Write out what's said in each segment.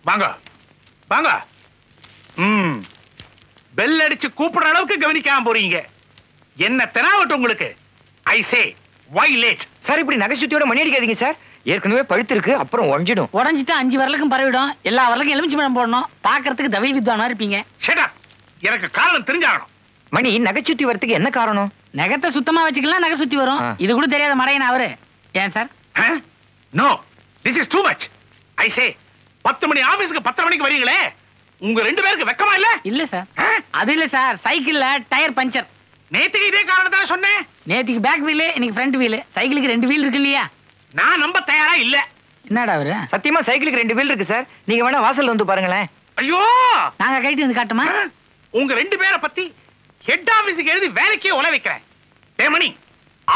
வாங்க வாங்க. பெல் அடிச்சு கூப்பிடுற அளவுக்கு கவனிக்காம போறீங்க. என்ன தெனாவட்டும் உங்களுக்கு? ஐ சே why late? சார் இப்படி நகைச்சுத்தியோட மணி அடிக்காதீங்க சார். ஏற்கனவே பழுத்து இருக்கு, அப்புறம் உடைஞ்சிடும். உடைஞ்சிட்டா 5 வரலுக்கும் பரவிடும். எல்லா வரலுக்கும் எலுமிச்சை பழம் போடணும். பாக்குறதுக்கு தவி வித்வானா இருப்பீங்க. Shut up. எனக்கு காரணம் தெரிஞ்சாகணும். மணி நகைச்சுத்தி வரதுக்கு என்ன காரணம்? நகத்தை சுத்தமா வச்சுக்கலாம், நகை சுத்தி வரும். இது கூட தெரியாத மடையன் அவரு. ஏன் sir? No, this is too much. I say 10 மணி ஆபீஸ்க்கு 10 மணிக்கு வரீங்களே, உங்க 2 பேருக்கு வெக்கமா இல்ல? இல்ல சார், அது இல்ல சார். சைக்கிள்ல டயர் பஞ்சர். நேத்துக்கு இதே காரணத்தால சொன்னேன். நேத்துக்கு பேக் வீல், இன்னைக்கு ஃப்ரண்ட் வீல். சைக்கிளுக்கு 2 வீல் இருக்கு இல்லையா? நான் நம்ப தயாரா இல்ல. என்னடா அவரு? சத்தியமா சைக்கிளுக்கு 2 வீல் இருக்கு சார். நீங்க வேணா வாசல்ல வந்து பாருங்களேன். ஐயோ, நாங்க கைட்டு வந்து காட்டுமா? உங்க 2 பேரை பத்தி ஹெட் ஆபீஸுக்கு எழுதி வேலைக்கே உல வைக்கிறேன். தேமணி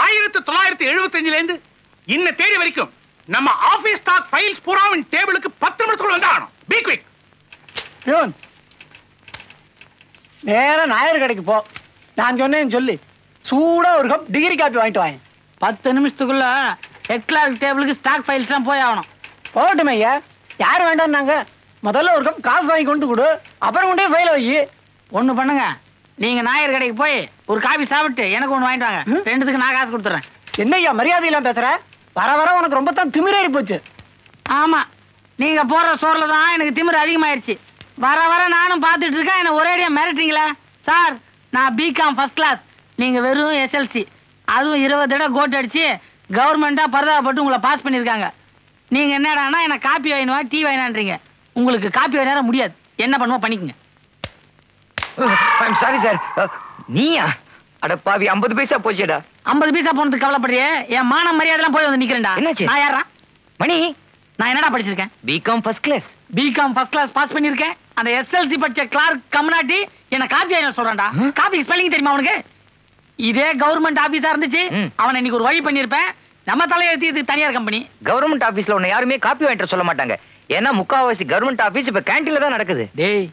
1975ல இருந்து இன்ன தேதி வரைக்கும் நம்ம ஆபீஸ் ஸ்டாக் ஃபைல்ஸ் பூராவின் டேபிளுக்கு 10 நிமிஷத்துக்குள்ள வந்தாகணும். Be quick. பியூன், நேரா நாயர் கடைக்கு போ. நான் சொன்னேன்னு சொல்லி சூடா ஒரு கப் டிகிரி காப்பி வாங்கிட்டு வாங்க. 10 நிமிஷத்துக்குள்ள ஹெட் கிளார்க் டேபிளுக்கு ஸ்டாக் ஃபைல்ஸ் தான் போய் ஆகணும். போகட்டும் ஐயா, யார் வேண்டாம்னாங்க? முதல்ல ஒரு கப் காஃபி வாங்கி கொண்டு கொடு, அப்புறம் கொண்டே ஃபைல வை. ஒண்ணு பண்ணுங்க, நீங்க நாயர் கடைக்கு போய் ஒரு காபி சாப்பிட்டு எனக்கு ஒண்ணு வாங்கிட்டு வாங்க. 2த்துக்கு நான் காசு கொடுத்துறேன். என்ன ஐயா மரியாதை இல்லாம பேசுற? வர வர உனக்கு ரொம்ப தான் திமிரேறி போச்சு. ஆமா, நீங்க போடுற சோறுல தான் எனக்கு திமிரு அதிகமாயிருச்சு. வர வர நானும் பார்த்துட்டு இருக்கேன். என்ன ஒரேடியா மிரட்டுறீங்களா? சார், நான் பிகாம் ஃபர்ஸ்ட் கிளாஸ், நீங்க வெறும் எஸ்எல்சி. அதுவும் 20 தடவை கோட் அடிச்சு கவர்மெண்டா பரதாபப்பட்டு உங்களை பாஸ் பண்ணிருக்காங்க. நீங்க என்னடானா என்ன காப்பி வாங்கினா டீ வாங்கினான்றீங்க. உங்களுக்கு காப்பி வாங்கினா முடியாது. என்ன பண்ணுவோம் பண்ணிக்கங்க. Sorry sir. நீயா? அட பாவி, 50 பைசா போச்சேடா. 50 பைசா போனதுக்கு கவலைப்படுறியே? என் மான மரியாதைலாம் போய் வந்து நிக்கிறேன்டா. என்னாச்சு? நான் யாரா? மணி, நான் என்னடா படிச்சிருக்கேன்? BCom first class. BCom first class pass பண்ணிருக்கேன். அந்த எஸ்எல்சி படிச்ச கிளார்க் கம்னாட்டி என்ன காப்பி வாங்கின சொல்றான்டா. காப்பி ஸ்பெல்லிங் தெரியுமா அவனுக்கு? இதே கவர்மெண்ட் ஆபீஸா இருந்துச்சு, அவனை இன்னைக்கு ஒரு வழி பண்ணிருப்பேன். நம்ம தலையெழுத்தி இது தனியார் கம்பெனி. கவர்மெண்ட் ஆபீஸ்ல உன்னை யாருமே காப்பி வாங்கிட்டு சொல்ல மாட்டாங்க. ஏன்னா முக்காவாசி கவர்மெண்ட் ஆபீஸ் இப்ப கேண்டீன்ல தான் நடக்குது. டேய்,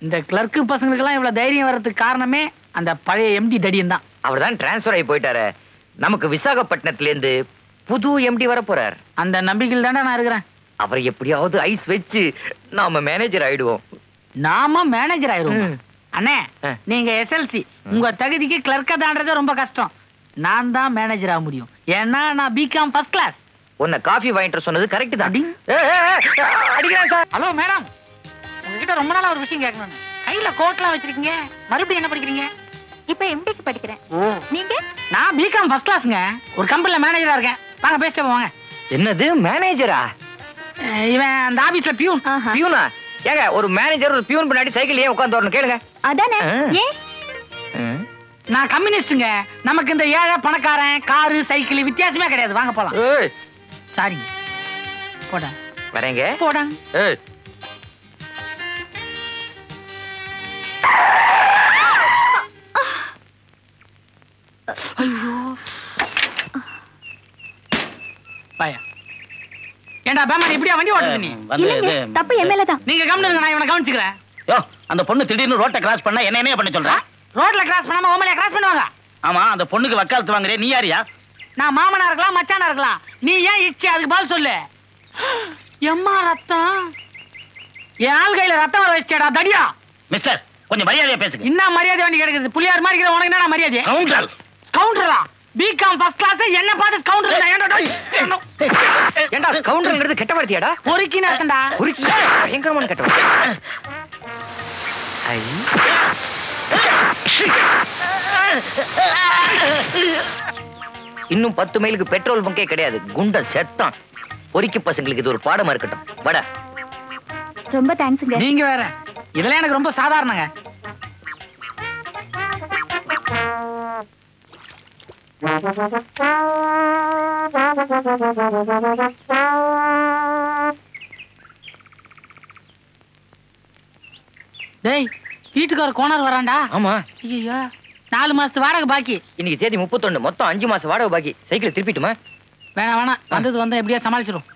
இந்த கிளர்க்கு பசங்களுக்கு எல்லாம் இவ்வளவு தைரியம் வர்றதுக்கு காரணமே அந்த பழைய எம்டி தடியன் தான். அவர் தான் டிரான்ஸ்பர் ஆகி போயிட்டாரு. நமக்கு விசாகப்பட்டினத்துல இருந்து புது எம்டி வர போறார். அந்த நம்பிக்கையில் தானே நான் இருக்கிறேன். அவரை எப்படியாவது ஐஸ் வச்சு நாம மேனேஜர் ஆயிடுவோம். நாம மேனேஜர் ஆயிடுவோம். அண்ணே, நீங்க எஸ்எல்சி, உங்க தகுதிக்கு கிளர்க்கா தாண்டதே ரொம்ப கஷ்டம். நான் தான் மேனேஜர் ஆக முடியும். ஏன்னா நான் பிகாம் ஃபர்ஸ்ட் கிளாஸ். உன்னை காஃபி வாங்கிட்டு சொன்னது கரெக்ட் தான். அடிக்கிறேன் சார். ஹலோ மேடம், உங்ககிட்ட ரொம்ப நாளா ஒரு விஷயம் கேட்கணும். கையில கோட்லாம் வச்சிருக்கீங்க, மறுபடியும் என்ன படிக்கிறீங்க? இப்ப எம்டிக்கு படிக்கிறேன். நீங்க? நான் பிகாம் ஃபர்ஸ்ட் கிளாஸ்ங்க. ஒரு கம்பெனில மேனேஜரா இருக்கேன். வாங்க பேசிட்டு போவாங்க. என்னது மேனேஜரா? இவன் அந்த ஆபீஸ்ல பியூன். பியூனா? ஏங்க, ஒரு மேனேஜர் ஒரு பியூன் பின்னாடி சைக்கிள் ஏன் உட்கார்ந்து வரணும் கேளுங்க. அதானே. ஏன்? நான் கம்யூனிஸ்டுங்க. நமக்கு இந்த ஏழை பணக்காரன் காரு சைக்கிள் வித்தியாசமே கிடையாது. வாங்க போலாம். சாரிங்க, போட வரேங்க. போடாங்க. ஐயோ பாயா, ஏண்டா பேமாரி இப்படியா வண்டி ஓட்டுது? நீ இல்லங்க, தப்பு எம்எல்ஏ தான். நீங்க கவனிங்க, நான் இவனை கவனிச்சுக்கிறேன். யோ, அந்த பொண்ணு திடீர்னு ரோட்டை கிராஸ் பண்ணா என்ன பண்ண சொல்ற? ரோட்ல கிராஸ் பண்ணாம ஓமலையா கிராஸ் பண்ணுவாங்க? ஆமா, அந்த பொண்ணுக்கு வக்காலத்து வாங்குறே, நீ யாரியா? நான் மாமனா இருக்கலாம், மச்சானா இருக்கலாம். நீ ஏன் இச்சி? அதுக்கு பதில் சொல்லு. எம்மா ரத்தம், என் ஆள் கையில ரத்தம் வர வச்சேடா தடியா. மிஸ்டர், கொஞ்சம் மரியாதையா பேசுங்க. என்ன மரியாதை வேண்டி கிடக்குது? புள்ளியார் மாதிரி இருக்கிற உனக்கு என்ன மரியாதை? கவுண்டர். கவுண்டரா? பிகாம் ஃபர்ஸ்ட் கிளாஸ் என்ன பார்த்து கவுண்டர்? ஏண்டா கவுண்டர்ங்கிறது கெட்ட வார்த்தையாடா? பொறுக்கினா இருக்கண்டா. பொறுக்கி பயங்கரமான கெட்ட வார்த்தை. இன்னும் 10 மைலுக்கு பெட்ரோல் பங்கே கிடையாது. குண்ட செத்தான். பொறுக்கி பசங்களுக்கு இது ஒரு பாடமா இருக்கட்டும். வட. ரொம்ப தேங்க்ஸ்ங்க. நீங்க வேற, இதெல்லாம் எனக்கு ரொம்ப சாதாரணங்க. டேய், வீட்டுக்கார கோனார் வரான்டா. ஆமா. ஐயோ, 4 மாசத்து வாடகை பாக்கி. இன்னைக்கு தேதி 31, மொத்தம் 5 மாசம் வாடகை பாக்கி. சைக்கிள் திருப்பிட்டுமா? வேணாம் வேணாம், வந்தது எப்படியா சமாளிச்சிடும்.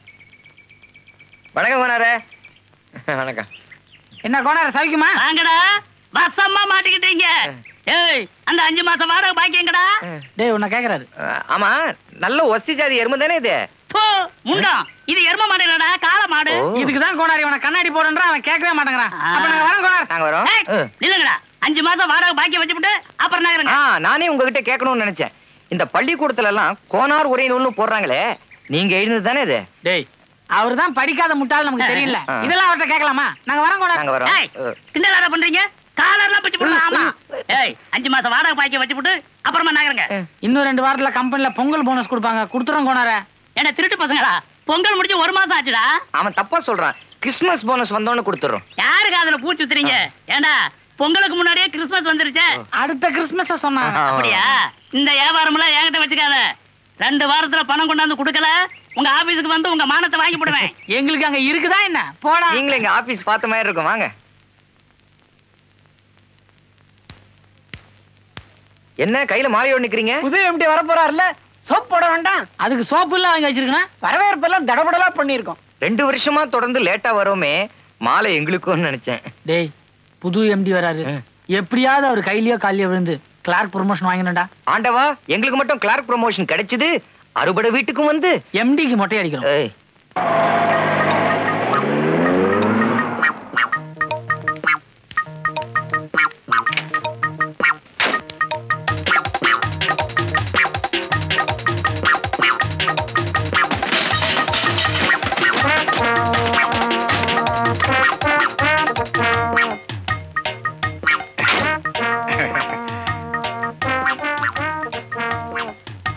வணக்கம் கோனாரே. வணக்கம். என்ன கோனார சவிக்குமா? வாங்கடா, வசமா மாட்டிக்கிட்டீங்க. ஏய், அந்த 5 மாசம் வாடகை பாக்கி எங்கடா? டேய், உன்னை கேக்குறாரு. ஆமா, நல்ல ஒஸ்தி ஜாதி எருமை தானே இது? முண்டம் இது எரும மாடு இல்லடா, காளை மாடு. இதுக்குதான் கோனார் இவனை கண்ணாடி போடுன்றா, அவன் கேட்கவே மாட்டேங்கிறான். அப்ப நாங்க வரோம் கோனார். நாங்க வரோம். இல்லங்கடா, 5 மாசம் வாடகை பாக்கி வச்சுட்டு அப்புறம் நகருங்க. நானே உங்ககிட்ட கேட்கணும்னு நினைச்சேன். இந்த பள்ளிக்கூடத்துல எல்லாம் கோனார் உரை நூல்னு போடுறாங்களே, நீங்க எழுந்தது தானே இது? டேய், அவர்தான் படிக்காத முட்டாள், நமக்கு தெரியல. இதெல்லாம் அவர்கிட்ட கேட்கலாமா? நாங்க வரோம் கோனார். நாங்க வரோம். கிண்டலாடா பண்றீங்க? காலர்லாம் பிடிச்சு போடலாம். ஆமா. 5 மாசம் வாடகை பாக்கி வச்சுட்டு அப்புறமா நகருங்க. இன்னும் 2 வாரத்துல கம்பெனில பொங்கல் போனஸ் கொடுப்பாங்க, கொடுத்துறோம் கோனார. என்ன திருட்டு பசங்களா? பொங்கல் முடிஞ்சு 1 மாசம் ஆச்சுடா. அவன் தப்பா சொல்றான். கிறிஸ்துமஸ் போனஸ் வந்தோன்னு கொடுத்துறோம். யாருக்கு அதுல பூச்சி சுத்துறீங்க? ஏண்டா பொங்கலுக்கு முன்னாடியே கிறிஸ்துமஸ் வந்துருச்சு. அடுத்த கிறிஸ்துமஸ் சொன்னாங்க. அப்படியா? இந்த வியாபாரம்லாம் என்கிட்ட வச்சுக்காத. 2 வாரத்துல பணம் கொண்டாந்து கொடுக்கல, உங்க ஆபீஸுக்கு வந்து உங்க மானத்தை வாங்கி போடுவேன். எங்களுக்கு அங்க இருக்குதா என்ன? போடா. நீங்களே எங்க ஆபீஸ் பார்த்த மாதிரி இருக்கும், வாங்க. என்ன கையில மாலையோடு நிக்கிறீங்க? புது எம்டி வர போறாருல, சோப் போட வேண்டாம். அதுக்கு சோப்பு எல்லாம் வாங்கி வச்சிருக்கேன். வரவேற்பெல்லாம் தடபடலா பண்ணிருக்கோம். 2 வருஷமா தொடர்ந்து லேட்டா வரோமே, மாலை எங்களுக்கும் நினைச்சேன். டேய், புது எம்டி வராரு, எப்படியாவது அவர் கையிலயோ காலியோ விழுந்து கிளார்க் ப்ரொமோஷன் வாங்கினடா. ஆண்டவா, எங்களுக்கு மட்டும் கிளார்க் ப்ரமோஷன் கிடைச்சது, அறுபடை வீட்டுக்கும் வந்து எம்டிக்கு மொட்டை அடிக்கிறோம். ஏய்,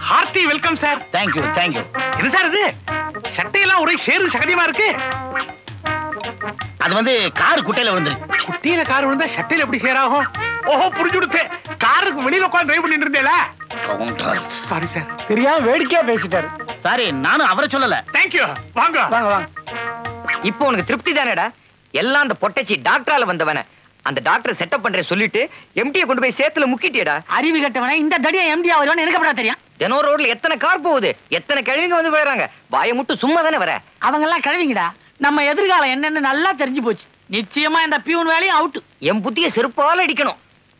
hearty welcome sir. Thank you thank you. என்ன சார் இது? சட்டையெல்லாம் ஒரே சேரு சகதியமா இருக்கு. அது வந்து கார் குட்டையில விழுந்துருச்சு. குட்டியில கார் விழுந்தா சட்டையில எப்படி சேராகும்? ஓஹோ, புரிஞ்சு கொடுத்து. காருக்கு வெளியில உட்கார்ந்து டிரைவ் பண்ணிட்டு இருந்தேல. Sorry sir. தெரியாம வேடிக்கையா பேசிட்டாரு. சாரி, நானும் அவரை சொல்லல. தேங்க்யூ. வாங்க வாங்க வாங்க. இப்போ உனக்கு திருப்தி தானேடா? எல்லாம் அந்த பொட்டச்சி டாக்டரால வந்தவன. அந்த டாக்டர் செட்டப் பண்ற சொல்லிட்டு எம்டியை கொண்டு போய் சேத்துல முக்கிட்டியடா. அறிவு கட்டவனே, இந்த தடியா எம்டி ஆவறவனே எனக்கு எப்படா தெரியும்? தினம் ரோட்ல எத்தனை கார் போகுது, எத்தனை கிழவிங்க வந்து விழுறாங்க. வாயை மட்டும் சும்மா தானே வர. அவங்க எல்லாம் கிழவிங்கடா. நம்ம எதிர்காலம் என்னன்னு நல்லா தெரிஞ்சு போச்சு. நிச்சயமா இந்த பியூன் வேலையும் அவுட். என் புத்திய செருப்பால அடிக்கணும்.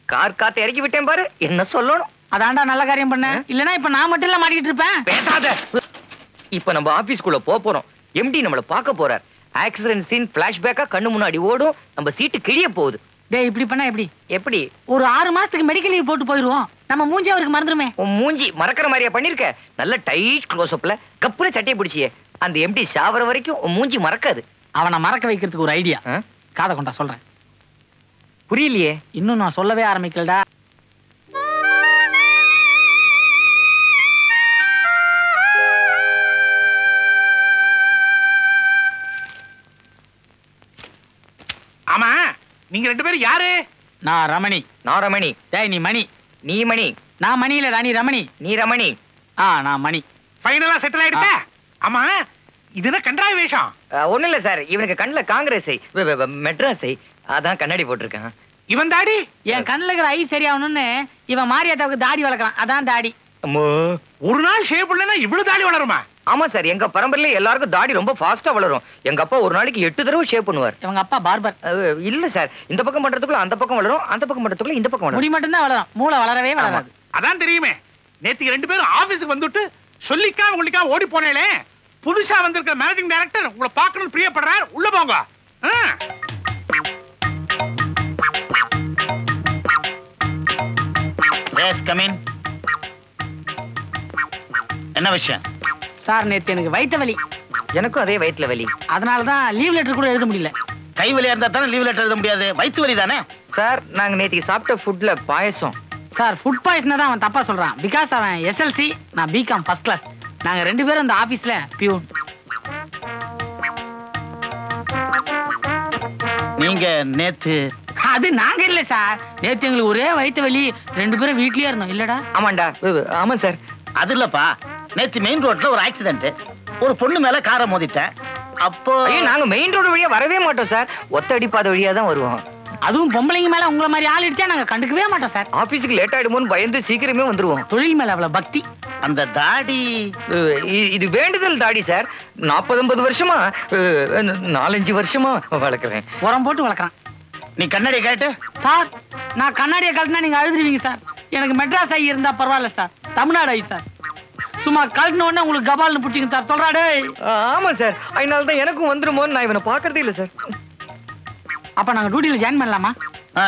கார் காத்த இறக்கி விட்டேன் பாரு, என்ன சொல்லணும்? அதான்டா நல்ல காரியம் பண்ண. இல்லனா இப்ப நான் மட்டும் இல்ல மாட்டிக்கிட்டு இருப்பேன். பேசாத. இப்ப நம்ம ஆபீஸ்க்குள்ள போறோம். எம்டி நம்மள பார்க்க போறார். ஆக்சிடென்ட் சீன் பிளாஷ்பேக்கா கண்ணு முன்னாடி ஓடும். நம்ம சீட்டு கிழிய போகுது. டேய், இப்படி பண்ணா எப்படி? எப்படி? ஒரு 6 மாசத்துக்கு மெடிக்கல் லீவ் போட்டு போயிருவோம். நம்ம மூஞ்சி அவருக்கு மறந்துருமே. உன் மூஞ்சி மறக்கிற மாதிரியா பண்ணிருக்க? நல்ல டைட் க்ளோஸ் அப்ல கப்புல சட்டையை பிடிச்சியே. அந்த எம்டி சாவர வரைக்கும் உன் மூஞ்சி மறக்காது. அவனை மறக்க வைக்கிறதுக்கு ஒரு ஐடியா. காதை கொண்டா சொல்றேன். புரியலையே. இன்னும் நான் சொல்லவே ஆரம்பிக்கலடா. ஆமா, நீங்க 2 பேரும் யாரு? நான் ரமணி. நான் ரமணி. டேய், நீ மணி. நீ மணி. நான் மணி இல்லடா, நீ ரமணி. நீ ரமணி. நான் மணி. ஃபைனலா செட்டில் ஆயிடுச்சா? ஆமா, இது என்ன கண்டாய வேஷம்? ஒண்ணு இல்ல சார், இவனுக்கு கண்ணுல காங்கிரஸை மெட்ராஸை அதான் கண்ணாடி போட்டிருக்கான். இவன் தாடி? என் கண்ணுல இருக்கிற ஐ சரியாகணும்னு இவன் மாரியாத்தாவுக்கு தாடி வளர்க்கறான். அதான் தாடி. ஒரு நாள் ஷேப் இல்லைன்னா இவ்வளவு தாடி வளருமா? ஆமா சார், எங்க பரம்பரையில எல்லாருக்கும் தாடி ரொம்ப ஃபாஸ்டா வளரும். எங்க அப்பா ஒரு நாளைக்கு 8 தடவை ஷேப் பண்ணுவார். இவங்க அப்பா பார்பர். இல்ல சார், இந்த பக்கம் பண்றதுக்குள்ள அந்த பக்கம் வளரும், அந்த பக்கம் பண்றதுக்குள்ள இந்த பக்கம் முடி வளரும். மட்டும் தான் வளரும், மூளை வளரவே வளராது. அதான் தெரியுமே. நேத்துக்கு 2 பேரும் ஆபீஸ்க்கு வந்துட்டு சொல்லிக்காம உங்களுக்காக ஓடி போனேளே. புதுசா வந்திருக்கிற மேனேஜிங் டைரக்டர் உங்களை பார்க்கணும்னு பிரியப்படுறார். உள்ள போங்க. Yes, come in. என்ன விஷயம்? சார், நேத்து எனக்கு வயித்த வலி. எனக்கும் அதே வயிற்றுல வலி. அதனாலதான் லீவ் லெட்டர் கூட எழுத முடியல. கை வலியா இருந்தா தானே லீவ் லெட்டர் எழுத முடியாது. வயிற்று வலி தானே சார்? நாங்க நேத்திக்கு சாப்பிட்ட ஃபுட்ல பாயசம். சார், ஃபுட் பாய்சன் தான் அவன் தப்பா சொல்றான். பிகாஸ் அவன் SLC, நான் பிகாம் ஃபர்ஸ்ட் கிளாஸ். நாங்க 2 பேரும் இந்த ஆபீஸ்ல பியூன். நீங்க நேத்து? அது நாங்க இல்ல சார். நேத்து எங்களுக்கு ஒரே வயித்த வலி, 2 பேரும் வீட்லயே இருந்தோம். இல்லடா? ஆமாண்டா. ஆமா சார். அது இல்லப்பா, நேத்து மெயின் ரோட்ல ஒரு ஆக்சிடென்ட். ஒரு பொண்ணு மேல காரை மோதிட்டேன். அப்போ நாங்க மெயின் ரோடு வழியா வரவே மாட்டோம் சார். ஒத்த அடிப்பாத வழியா தான் வருவோம். அதுவும் பொம்பளைங்க மேல உங்களை மாதிரி ஆள் இடிச்சா நாங்க கண்டுக்கவே மாட்டோம் சார். ஆபீஸ்க்கு லேட் ஆயிடுமோன்னு பயந்து சீக்கிரமே வந்துருவோம். தொழில் மேல அவ்வளவு பக்தி. அந்த தாடி இது வேண்டுதல் தாடி சார். 40-50 வருஷமா 4-5 வருஷமா வளர்க்குறேன். உரம் போட்டு வளர்க்குறான். நீ கண்ணாடியை கேட்டு சார், நான் கண்ணாடியை கட்டினா நீங்க அழுதுருவீங்க சார். எனக்கு மெட்ராஸ் ஐ இருந்தா பரவாயில்ல சார். தமிழ்நாடு ஐ சார். சும்மா கழட்டின உடனே உங்களுக்கு கபால்னு புடிச்சிங்க சார் சொல்றாடே. ஆமா சார், அதனால தான் எனக்கும் வந்துருமோன்னு நான் இவனை பாக்குறதே இல்ல சார். அப்ப நாங்க டியூட்டில ஜாயின் பண்ணலாமா?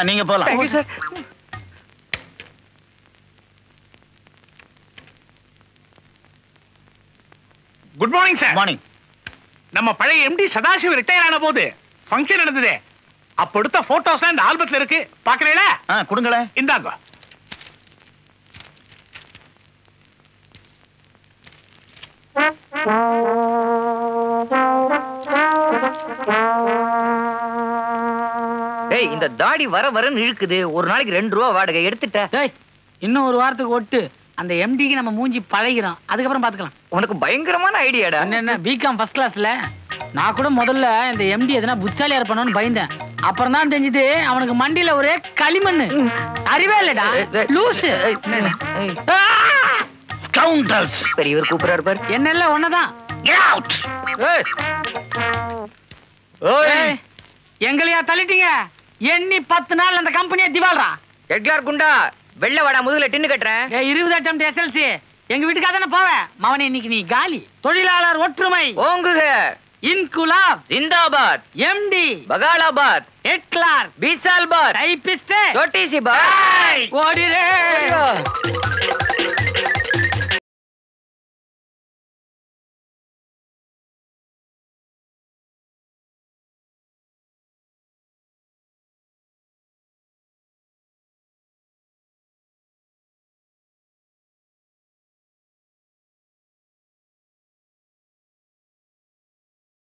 நீங்க போலாம். Thank you sir. Good morning sir. Morning. நம்ம பழைய எம்டி சதாசிவம் ரிட்டையர் ஆன போது ஃபங்க்ஷன் நடந்தது. அப்ப எடுத்த போட்டோஸ்லாம் இந்த ஆல்பத்துல இருக்கு, பாக்குறீங்களா? கொடுங்களேன். இந்தாங்க. ஏய், இந்த தாடி வர வரன்னு இழுக்குது. ஒரு நாளைக்கு 2 ரூபா வாடகை எடுத்துட்ட. டேய், இன்னும் ஒரு வாரத்துக்கு ஒட்டு அந்த எம்டிக்கு நம்ம மூஞ்சி பழகிறோம், அதுக்கப்புறம் பாத்துக்கலாம். உனக்கு பயங்கரமான ஐடியாடா. என்ன பிகாம் ஃபர்ஸ்ட் கிளாஸ்ல நான் கூட முதல்ல இந்த எம்டி எதனா புத்தாலியா இருப்பானோன்னு பயந்தேன். அப்புறம் தான் தெரிஞ்சது அவனுக்கு மண்டியில ஒரே களிமண்ணு. அறிவே இல்லடா லூசு. ஸ்கவுண்டல்ஸ். பெரியவர் கூப்பிடுறாரு பாரு. என்னல்ல ஒன்னதான். Get out. ஏய், எங்களையா தள்ளிட்டீங்க? எண்ணி 10 நாள் அந்த கம்பெனியை திவால்ரா. எட்லார் குண்டா, வெள்ள வாடா, முதுகுல டின்னு கட்டுறேன். 20 அட்டம் எஸ்எல்சி எங்க வீட்டுக்காக தானே போவேன். மவனே இன்னைக்கு நீ காலி. தொழிலாளர் ஒற்றுமை ஓங்குக. இன்குலாப் ஜிந்தாபாத். எம்டி பகாலாபாத். எட்லார் பிசால்பாத். டைபிஸ்ட் छोटी सी बात। ஓடிரே.